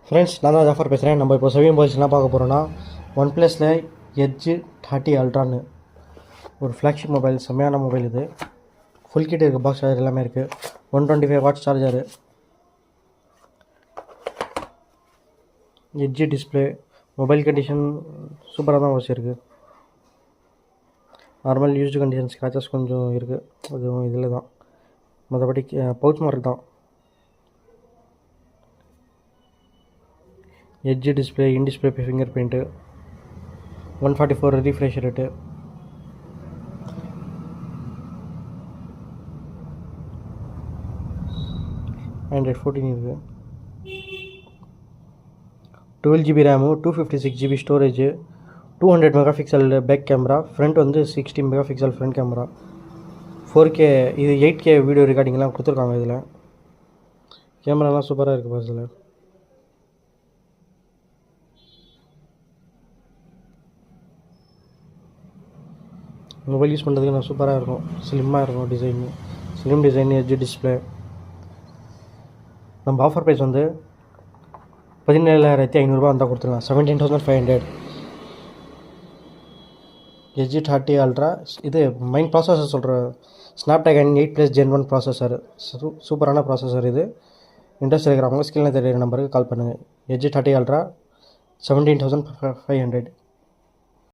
Friends, நான் தான் ஜாஃபர் பேசுகிறேன். நம்ம இப்போ செவி மொபைல்ஸ் என்ன பார்க்க போகிறோன்னா, ஒன் ப்ளஸில் எட்ஜ் 30 அல்ட்ரான்னு ஒரு ஃப்ளாக்ஷிப் மொபைல். செம்மையான மொபைல் இது. ஃபுல் கிட் இருக்குது, பாக்ஸ் சார்ஜர் எல்லாமே இருக்குது. 125 watts charger, edge display, mobile condition சூப்பராக தான் வச்சுருக்கு. நார்மல் யூஸ்டு கண்டிஷன், ஸ்க்ராச்சஸ் கொஞ்சம் இருக்குது, அதுவும் இதில் தான். மற்றபடி பவுச் மார்க் தான். Edge display, in display fingerprint, 144 refresh rate, Android 14 இருக்குது. 12GB RAM, 256GB storage, 200 megapixel back camera, front வந்து 60 மெகாபிக்சல் ஃப்ரண்ட் கேமரா, 4K இது 8K வீடியோ ரெக்கார்டிங்லாம் கொடுத்துருக்காங்க. இதில் கேமராலாம் சூப்பராக இருக்குது பஸ்ஸில். மொபைல் யூஸ் பண்ணுறதுக்கு நான் சூப்பராக இருக்கும், ஸ்லிம்மாக இருக்கும் design, slim design, edge display. நம்ம ஆஃபர் ப்ரைஸ் வந்து 17,500 வந்தால் கொடுத்துருலாம், 17,500. Edge 30 ultra. இது மெயின் ப்ராசஸர் சொல்கிற ஸ்னாப்ட்ராகன் 8+ Gen 1 ப்ராசஸர், சூப்பரான ப்ராசஸர் இது. இன்ட்ரெஸ்ட் இருக்கிறவங்க ஸ்கிரீனில் தெரியுற நம்பருக்கு கால் பண்ணுங்கள். Edge 30 ultra 17,500.